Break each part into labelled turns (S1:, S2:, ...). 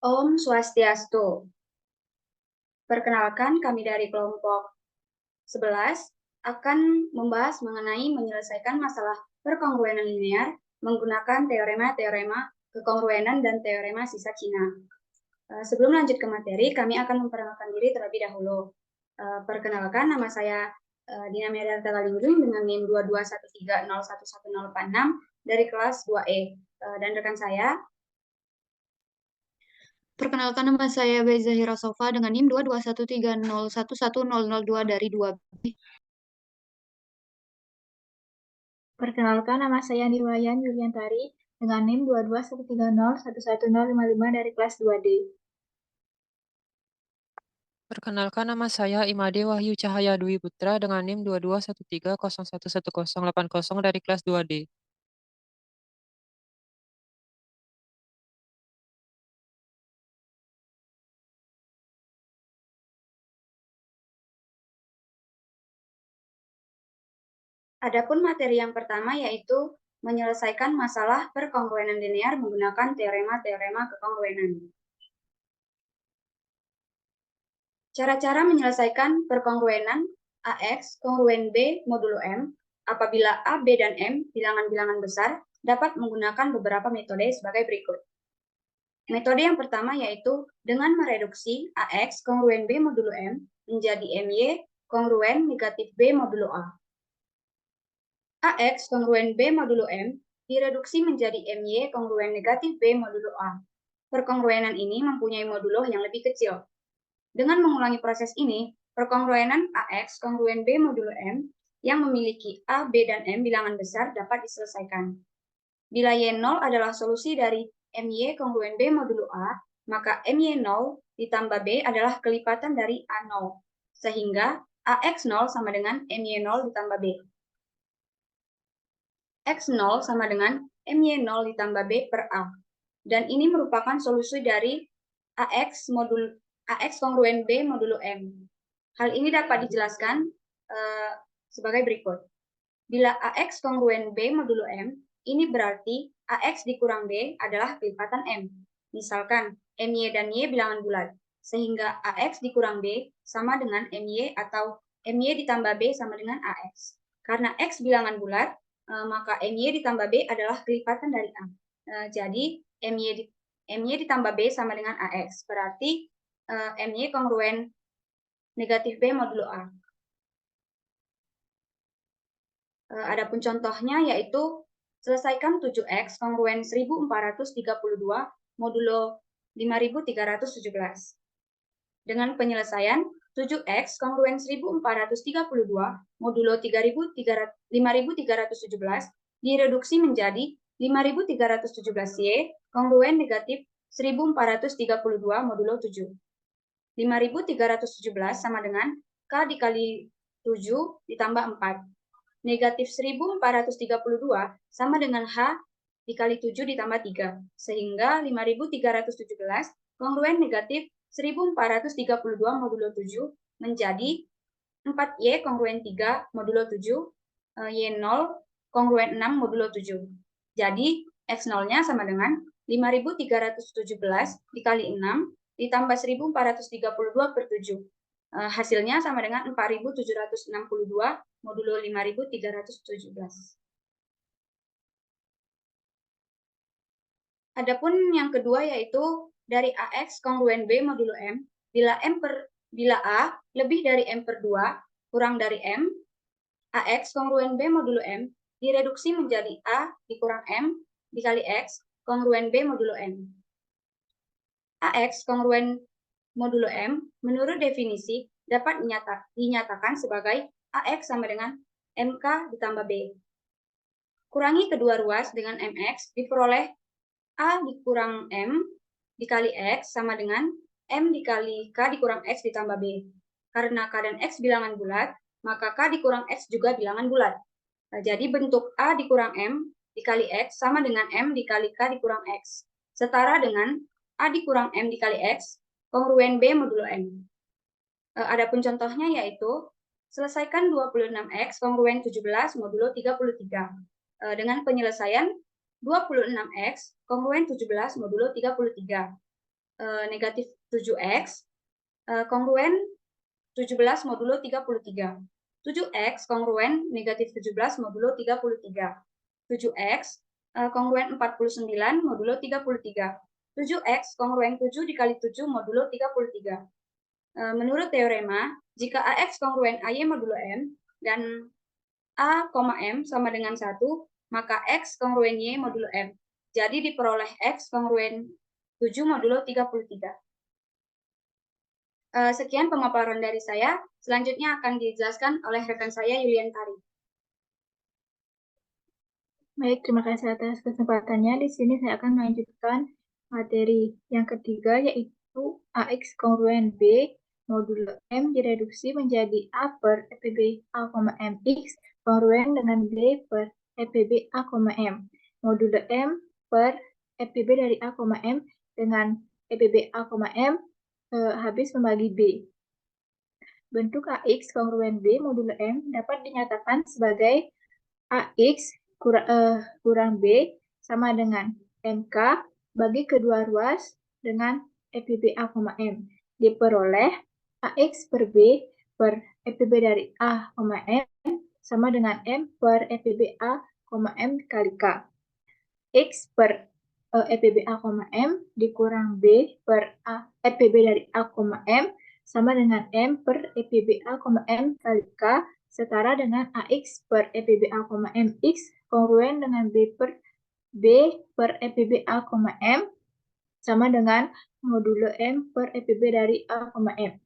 S1: Om Swastiastu. Perkenalkan, kami dari kelompok 11 akan membahas mengenai menyelesaikan masalah perkongruenan linear menggunakan teorema-teorema kekongruenan dan teorema sisa Cina. Sebelum lanjut ke materi, kami akan memperkenalkan diri terlebih dahulu. Perkenalkan, nama saya Dina Meriarta Galingjung dengan NIM 22130111086 dari kelas 2E. Dan rekan saya,
S2: Perkenalkan, nama saya Beza Hirasofa dengan NIM 22130111002 dari 2B.
S3: Perkenalkan, nama saya Niwayan Yuliantari dengan NIM 22130111055 dari kelas 2D.
S4: Perkenalkan, nama saya Imade Wahyu Cahaya Dwi Putra dengan NIM 22130111080 dari kelas 2D.
S1: adapun materi yang pertama yaitu menyelesaikan masalah perkongruenan linear menggunakan teorema-teorema kekongruenan. Cara-cara menyelesaikan perkongruenan AX kongruen B modulo M apabila A, B, dan M bilangan-bilangan besar dapat menggunakan beberapa metode sebagai berikut. Metode yang pertama yaitu dengan mereduksi AX kongruen B modulo M menjadi MY kongruen negatif B modulo A. AX kongruen B modulo M direduksi menjadi MY kongruen negatif B modulo A. Perkongruenan ini mempunyai modulo yang lebih kecil. Dengan mengulangi proses ini, perkongruenan AX kongruen B modulo M yang memiliki A, B, dan M bilangan besar dapat diselesaikan. Bila Y0 adalah solusi dari MY kongruen B modulo A, maka MY0 ditambah B adalah kelipatan dari A0, sehingga AX0 sama dengan MY0 ditambah B. X0 sama dengan MY0 ditambah B per A. Dan ini merupakan solusi dari AX kongruen B modulo M. Hal ini dapat dijelaskan sebagai berikut. Bila AX kongruen B modulo M, ini berarti AX dikurang B adalah kelipatan M. Misalkan MY dan Y bilangan bulat, sehingga AX dikurang B sama dengan MY atau MY ditambah B sama dengan AX. Karena X bilangan bulat, maka MY ditambah B adalah kelipatan dari A. Jadi MY ditambah B sama dengan AX. Berarti MY kongruen negatif B modulo A. Adapun contohnya yaitu selesaikan 7X kongruen 1432 modulo 5317. Dengan penyelesaian 7X kongruen 1432 modulo 5317 direduksi menjadi 5317Y kongruen negatif 1432 modulo 7. 5317 sama dengan K dikali 7 ditambah 4. Negatif 1432 sama dengan H dikali 7 ditambah 3. Sehingga 5317 kongruen negatif 1432 modulo 7 menjadi 4Y kongruen 3 modulo 7, Y0 kongruen 6 modulo 7. Jadi X0-nya sama dengan 5317 dikali 6 ditambah 1432 per 7. Hasilnya sama dengan 4762 modulo 5317. Adapun yang kedua yaitu dari AX kongruen B modulo M, bila A lebih dari M per 2 kurang dari M, AX kongruen B modulo M direduksi menjadi A dikurang M dikali X kongruen B modulo M. AX kongruen modulo M menurut definisi dapat dinyatakan sebagai AX sama dengan MK ditambah B. Kurangi kedua ruas dengan MX diperoleh A dikurang M dikali X sama dengan M dikali K dikurang X ditambah B. Karena K dan X bilangan bulat, maka K dikurang X juga bilangan bulat. Jadi bentuk A dikurang M dikali X sama dengan M dikali K dikurang X. Setara dengan A dikurang M dikali X kongruen B modulo M. Adapun contohnya yaitu selesaikan 26X kongruen 17 modulo 33. Dengan penyelesaian 26X kongruen 17 modulo 33. negatif 7x kongruen 17 modulo 33. 7x kongruen negatif 17 modulo 33. 7x kongruen 49 modulo 33. 7x kongruen 7 dikali 7 modulo 33. Menurut teorema, jika AX kongruen AY modulo M dan A, M sama dengan 1, maka X kongruen Y modulo M. Jadi diperoleh X kongruen 7 modulo 33. Sekian pemaparan dari saya. Selanjutnya akan dijelaskan oleh rekan saya Yulian Tari.
S3: Baik, terima kasih atas kesempatannya. Di sini saya akan melanjutkan materi yang ketiga, yaitu AX kongruen B modulo M direduksi menjadi A per EPB A, MX kongruen dengan B per EPB A, M. Modulo M per EPB dari A, M dengan EPB A, M habis membagi B. Bentuk AX kongruen B modulo M dapat dinyatakan sebagai AX kurang B sama dengan MK bagi kedua ruas dengan EPB A, M. Diperoleh AX per B per EPB dari A, M sama dengan M per EPB A, M kali K. X per EPB A, M dikurang B per EPB dari A, M sama dengan M per EPB A, M kali K setara dengan AX per EPB A, M X kongruen dengan B per EPB A, M sama dengan modulo M per EPB dari A, M.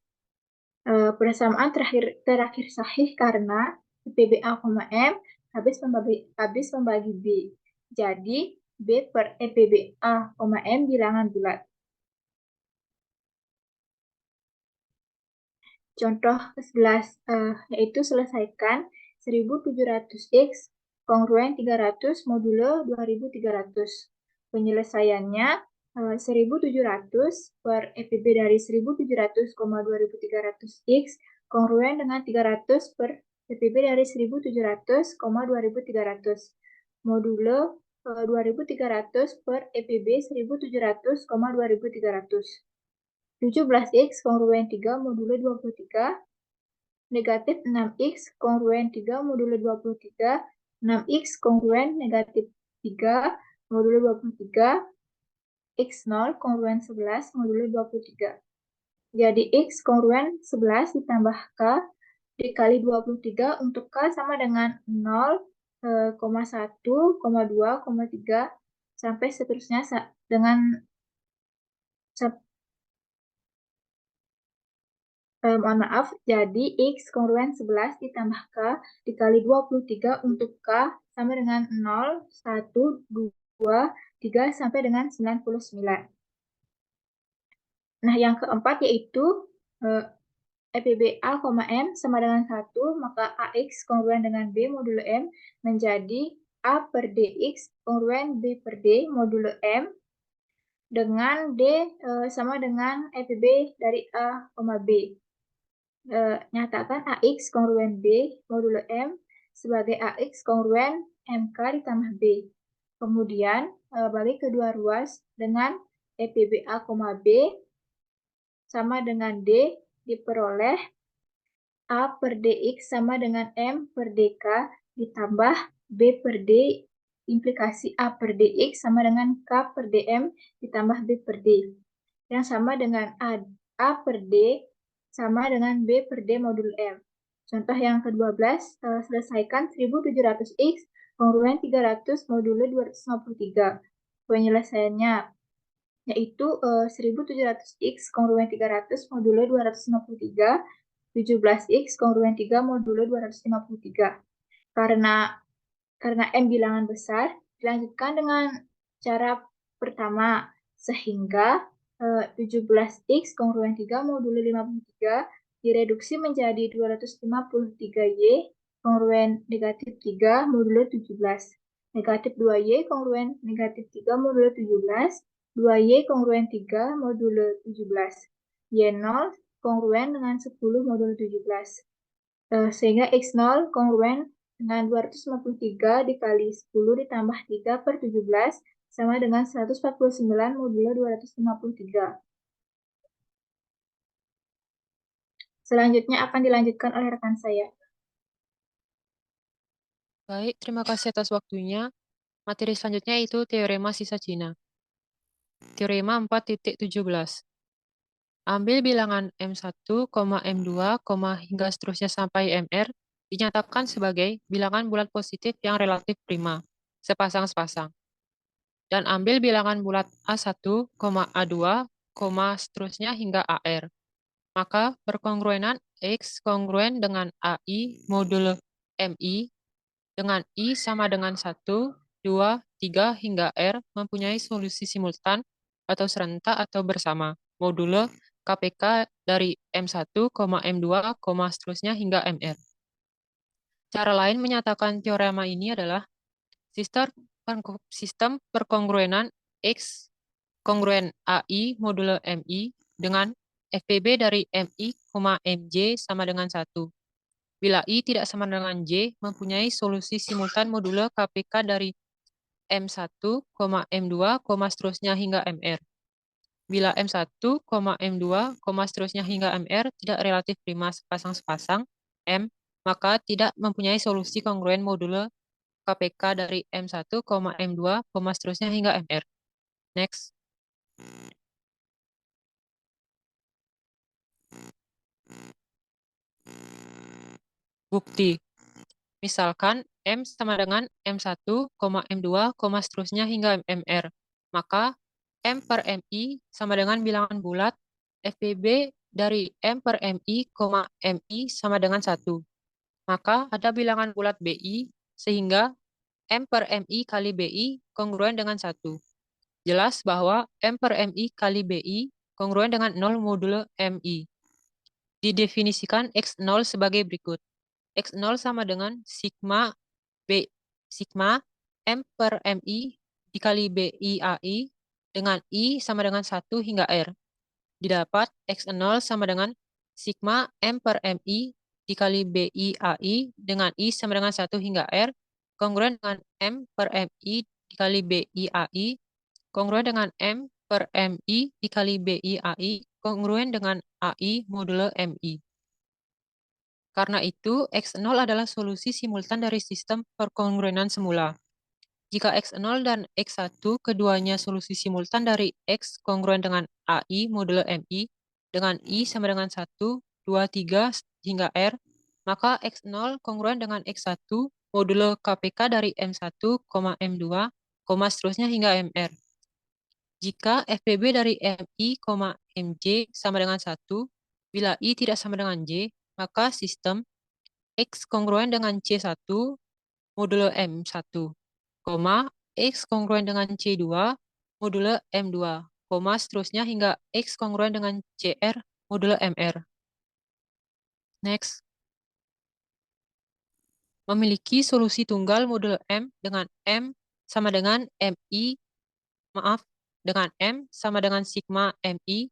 S3: Persamaan terakhir sahih karena EPB A, M habis membagi B. Jadi B per EPB A, M bilangan bulat. Contoh ke-11 yaitu selesaikan 1700X kongruen 300 modulo 2300. Penyelesaiannya 1700 per EPB dari 1700,2300X kongruen dengan 300 per EPB dari 1700,2300 modulo 2300 per EPB 1700,2300. 17X kongruen 3 modulo 23 negatif 6X kongruen 3 modulo 23 6X kongruen negatif 3 modulo 23 X0 kongruen 11 modulo 23. Jadi X kongruen 11 ditambah K dikali 23 untuk K sama dengan 0,1, 2, 3 sampai seterusnya dengan mohon maaf, jadi X kongruen 11 ditambah K dikali 23 untuk K sama dengan 0, 1, 2, 3 sampai dengan 99. Nah, yang keempat yaitu EPB A, M sama dengan 1, maka AX kongruen dengan B modulo M menjadi A per DX kongruen B per D modulo M dengan D sama dengan EPB dari A, B. Nyatakan AX kongruen B modulo M sebagai AX kongruen MK ditambah B. Kemudian bagi kedua ruas dengan EPB A, B sama dengan D diperoleh A per DX sama dengan M per DK ditambah B per D implikasi A per DX sama dengan K per DM ditambah B per D. Yang sama dengan A per D sama dengan B per D modulo M. Contoh yang ke-12, selesaikan 1700X kongruen 300 modulo 253. Penyelesaiannya yaitu 1700X kongruen 300 modulo 253, 17X kongruen 3 modulo 253. Karena M bilangan besar, dilanjutkan dengan cara pertama, sehingga 17X kongruen 3 modulo 53 direduksi menjadi 253Y kongruen negatif 3 modulo 17. Negatif 2Y kongruen negatif 3 modulo 17, 2Y kongruen 3 modulo 17. Y0 kongruen dengan 10 modulo 17. Sehingga X0 kongruen dengan 253 dikali 10 ditambah 3 per 17 sama dengan 149 modulo 253. Selanjutnya akan dilanjutkan oleh rekan saya.
S4: Baik, terima kasih atas waktunya. Materi selanjutnya itu Teorema Sisa Cina. Teorema 4.17. Ambil bilangan M1, M2, hingga seterusnya sampai MR dinyatakan sebagai bilangan bulat positif yang relatif prima, sepasang-sepasang. Dan ambil bilangan bulat A1, A2, seterusnya hingga AR. Maka perkongruenan X kongruen dengan AI modulo MI dengan I sama dengan 1, 2, 3 hingga R mempunyai solusi simultan atau serentak atau bersama modulo KPK dari M1, M2, seterusnya hingga MR. Cara lain menyatakan teorema ini adalah sistem perkongruenan X kongruen AI modulo MI dengan FPB dari MI, MJ sama dengan 1. Bila I tidak sama dengan J, mempunyai solusi simultan modulo KPK dari M1, M2, seterusnya hingga MR. Bila M1, M2, seterusnya hingga MR tidak relatif prima sepasang-sepasang M, maka tidak mempunyai solusi kongruen modulo KPK dari M1, M2, seterusnya hingga MR. Next. Bukti. Misalkan M sama dengan M1, M2, seterusnya hingga MR. Maka M per MI sama dengan bilangan bulat FPB dari M per MI, MI sama dengan 1. Maka ada bilangan bulat BI sehingga M per MI kali BI kongruen dengan 1. Jelas bahwa M per MI kali BI kongruen dengan 0 modulo MI. Didefinisikan X0 sebagai berikut. X0 sama dengan sigma M per MI dikali BI AI dengan I sama dengan 1 hingga R. Didapat X0 sama dengan sigma M per MI dikali BI AI dengan I sama dengan 1 hingga R kongruen dengan M per MI dikali BI AI kongruen dengan M per MI dikali BI AI kongruen dengan AI modulo MI. Karena itu, X0 adalah solusi simultan dari sistem perkongruenan semula. Jika X0 dan X1 keduanya solusi simultan dari X kongruen dengan AI modulo MI dengan I sama dengan 1, 2, 3 hingga R, maka X0 kongruen dengan X1 modulo KPK dari M1, M2, seterusnya hingga MR. Jika FPB dari MI, MJ sama dengan 1, bila I tidak sama dengan J, maka sistem X kongruen dengan C1 modulo M1, X kongruen dengan C2 modulo M2, seterusnya hingga X kongruen dengan CR modulo MR. Next. Memiliki solusi tunggal modulo M dengan M sama dengan dengan M sama dengan sigma MI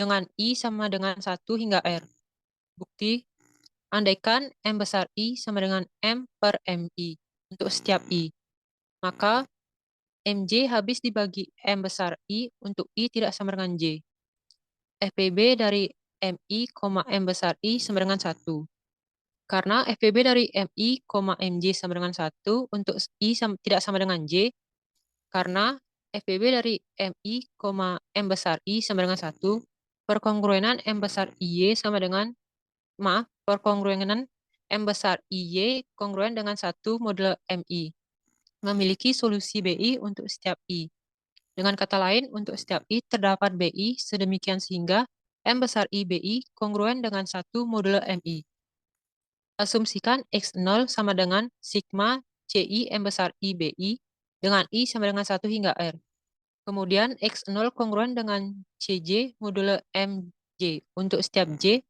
S4: dengan I sama dengan 1 hingga R. Bukti. Andaikan M besar I sama dengan M per MI untuk setiap I, maka MJ habis dibagi M besar I untuk I tidak sama dengan J. FPB dari MI, M besar I sama dengan 1. Karena FPB dari MI, MJ sama dengan 1 untuk I tidak sama dengan J, karena FPB dari MI, M besar I sama dengan 1, perkongruenan M besar IY sama dengan perkongruenan M besar IY kongruen dengan 1 modulo MI. Memiliki solusi BI untuk setiap I. Dengan kata lain, untuk setiap I terdapat BI sedemikian sehingga M besar IBI kongruen dengan 1 modulo MI. Asumsikan X0 sama dengan sigma CI M besar IBI dengan I sama dengan 1 hingga R. Kemudian X0 kongruen dengan CJ modulo MJ untuk setiap J,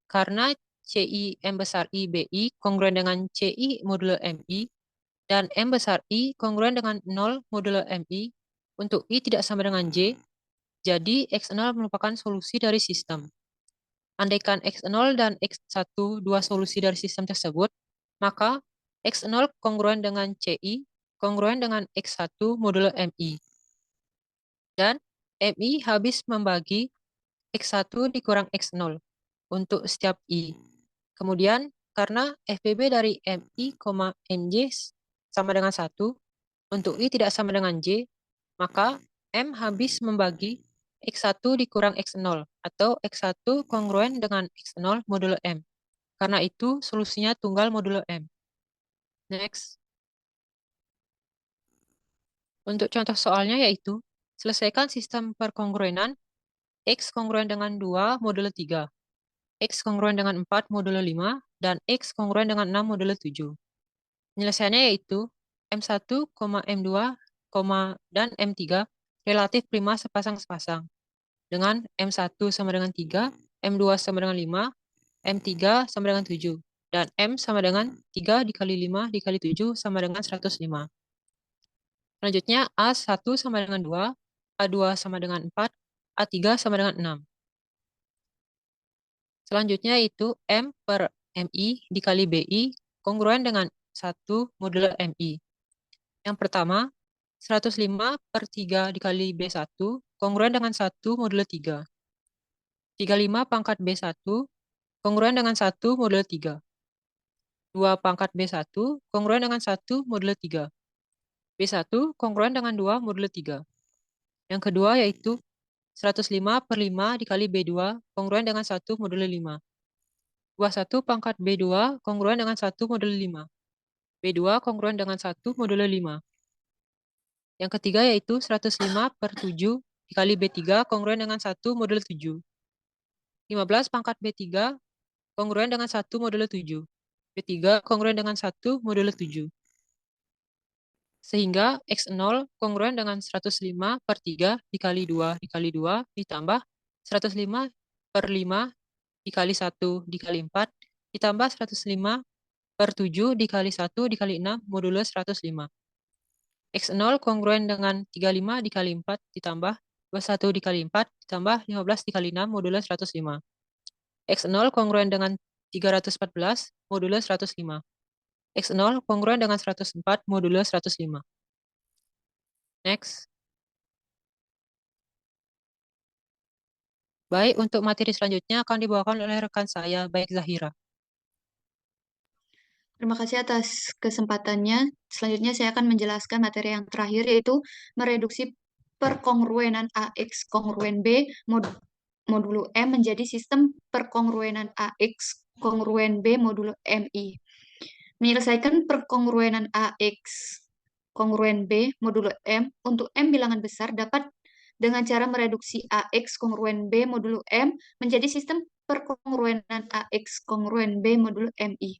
S4: karena CI M besar IBI kongruen dengan CI modulo MI, dan M besar I kongruen dengan 0 modulo MI untuk I tidak sama dengan J, jadi X0 merupakan solusi dari sistem. Andaikan X0 dan X1 dua solusi dari sistem tersebut, maka X0 kongruen dengan CI kongruen dengan X1 modulo MI. Dan MI habis membagi X1 dikurang X0. untuk setiap I. Kemudian, karena FBB dari MI, MJ sama dengan 1, untuk I tidak sama dengan J, maka M habis membagi X1 dikurang X0, atau X1 kongruen dengan X0 modulo M. Karena itu, solusinya tunggal modulo M. Next. Untuk contoh soalnya yaitu, selesaikan sistem perkongruenan X kongruen dengan 2 modulo 3, X kongruen dengan 4 modulo 5, dan X kongruen dengan 6 modulo 7. Penyelesaiannya yaitu M1, M2, dan M3 relatif prima sepasang-sepasang. Dengan M1 sama dengan 3, M2 sama dengan 5, M3 sama dengan 7, dan M sama dengan 3 dikali 5 dikali 7 sama dengan 105. Selanjutnya A1 sama dengan 2, A2 sama dengan 4, A3 sama dengan 6. Selanjutnya itu M per MI dikali BI kongruen dengan 1 modulo MI. Yang pertama, 105 per 3 dikali B1 kongruen dengan 1 modulo 3. 35 pangkat B1 kongruen dengan 1 modulo 3. 2 pangkat B1 kongruen dengan 1 modulo 3. B1 kongruen dengan 2 modulo 3. Yang kedua yaitu 105 per 5 dikali B2 kongruen dengan 1 modulo 5. 21 pangkat B2 kongruen dengan 1 modulo 5. B2 kongruen dengan 1 modulo 5. Yang ketiga yaitu 105 per 7 dikali B3 kongruen dengan 1 modulo 7. 15 pangkat B3 kongruen dengan 1 modulo 7. B3 kongruen dengan 1 modulo 7. Sehingga X0 kongruen dengan 105 per 3 dikali 2 dikali 2 ditambah 105 per 5 dikali 1 dikali 4 ditambah 105 per 7 dikali 1 dikali 6 modulo 105. X0 kongruen dengan 35 dikali 4 ditambah 21 dikali 4 ditambah 15 dikali 6 modulo 105. X0 kongruen dengan 314 modulo 105. X0 kongruen dengan 104 modulo 105. Next. Baik, untuk materi selanjutnya akan dibawakan oleh rekan saya, baik Zahira.
S2: Terima kasih atas kesempatannya. Selanjutnya saya akan menjelaskan materi yang terakhir, yaitu mereduksi perkongruenan AX kongruen B modulo M menjadi sistem perkongruenan AX kongruen B modulo MI. Menyelesaikan perkongruenan AX kongruen B modulo M untuk M bilangan besar dapat dengan cara mereduksi AX kongruen B modulo M menjadi sistem perkongruenan AX kongruen B modulo MI,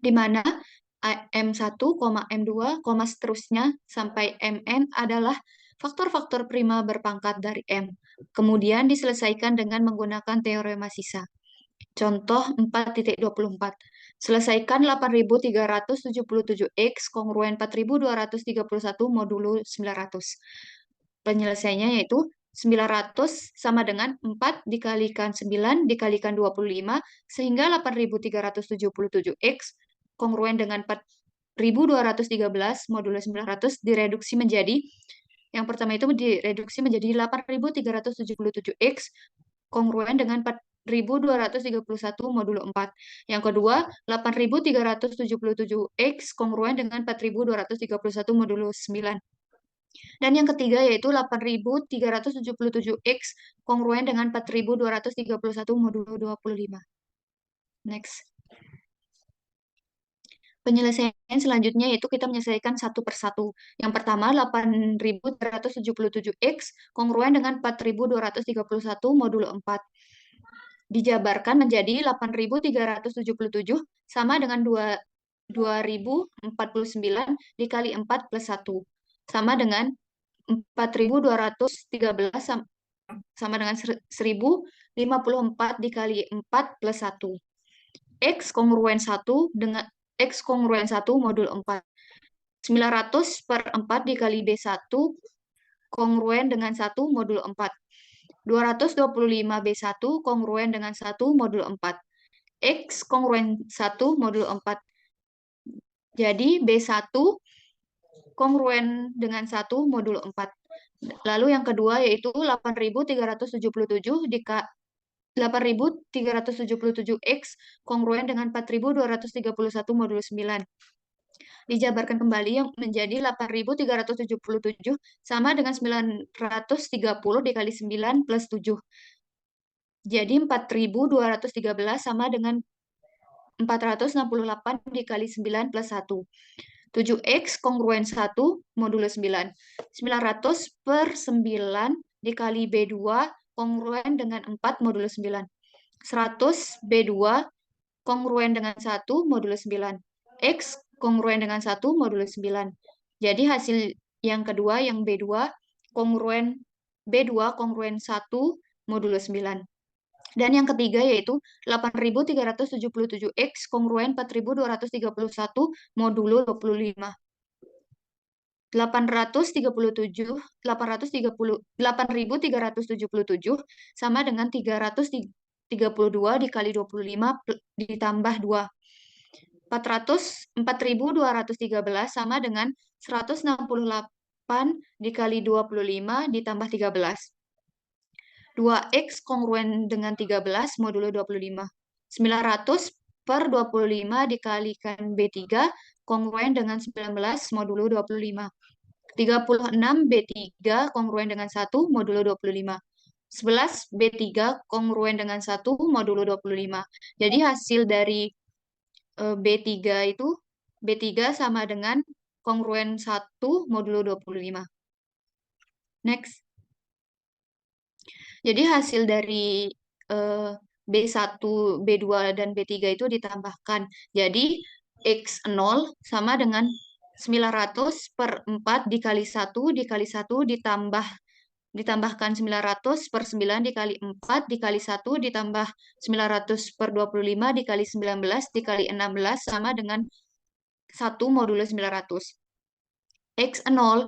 S2: di mana M1, M2, seterusnya sampai Mn adalah faktor-faktor prima berpangkat dari M. Kemudian diselesaikan dengan menggunakan teorema sisa. Contoh 4.24. Selesaikan 8.377X kongruen 4.231 modulo 900. Penyelesaiannya yaitu 900 sama dengan 4 dikalikan 9 dikalikan 25, sehingga 8.377X kongruen dengan 4.213 modulo 900 direduksi menjadi, yang pertama itu direduksi menjadi 8.377X kongruen dengan 4.231 modulo 4. Yang kedua, 8.377X kongruen dengan 4.231 modulo 9. Dan yang ketiga yaitu 8.377X kongruen dengan 4.231 modulo 25. Next. Penyelesaian selanjutnya yaitu kita menyelesaikan satu persatu. Yang pertama, 8.377X kongruen dengan 4.231 modulo 4. Dijabarkan menjadi 8.377 sama dengan 2.049 dikali 4 plus 1. Sama dengan 4.213 sama dengan 1.054 dikali 4 plus 1. X kongruen 1 dengan X kongruen 1 modul 4. 900 per 4 dikali B1 kongruen dengan 1 modul 4. 225 B1 kongruen dengan 1 modul 4. X kongruen 1 modul 4. Jadi B1 kongruen dengan 1 modul 4. Lalu yang kedua yaitu 8.377 8.377X kongruen dengan 4.231 modulo 9. Dijabarkan kembali yang menjadi 8.377 sama dengan 930 dikali 9 plus 7. Jadi 4.213 sama dengan 468 dikali 9 plus 1. 7X kongruen 1 modulo 9. 900 per 9 dikali B2 kongruen dengan 4 modulo 9. 100 B2 kongruen dengan 1 modulo 9. X kongruen dengan 1 modulo 9. Jadi hasil yang kedua yang B2 kongruen 1 modulo 9. Dan yang ketiga yaitu 8.377X kongruen 4.231 modulo 25. 8.377 sama dengan 332 dikali 25 ditambah 2. 4.213 sama dengan 168 dikali 25 ditambah 13. 2X kongruen dengan 13 modulo 25. 900 per 25 dikalikan B3 kongruen dengan 19 modulo 25. 36 B3 kongruen dengan 1 modulo 25. 11 B3 kongruen dengan 1 modulo 25. Jadi hasil dari B3 itu B3 sama dengan kongruen 1 modulo 25. Next. Jadi hasil dari B1, B2, dan B3 itu ditambahkan. Jadi X0 sama dengan 900 per 4 dikali 1 dikali 1 ditambahkan 900 per 9 dikali 4 dikali 1 ditambah 900 per 25 dikali 19 dikali 16 sama dengan 1 modulo 900. X0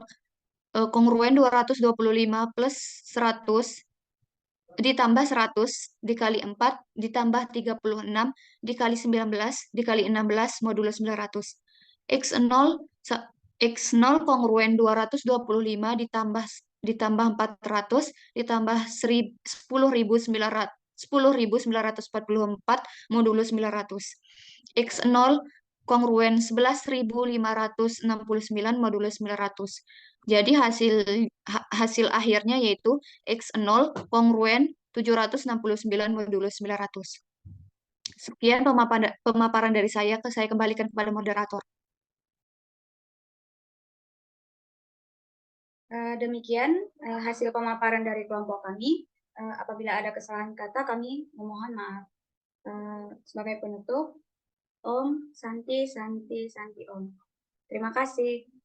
S2: kongruen 225 plus 100 ditambah 100 dikali 4 ditambah 36 dikali 19 dikali 16 modulo 900. X0 kongruen 225 ditambah 400 ditambah 10.944 modulo 900. X0 kongruen 11.569 modulo 900. Jadi hasil akhirnya yaitu X0 kongruen 769 modulo 900. Sekian pemaparan dari saya kembalikan kepada moderator.
S1: Demikian hasil pemaparan dari kelompok kami. Apabila ada kesalahan kata, kami memohon maaf. Sebagai penutup, Om Santi Santi Santi Om. Terima kasih.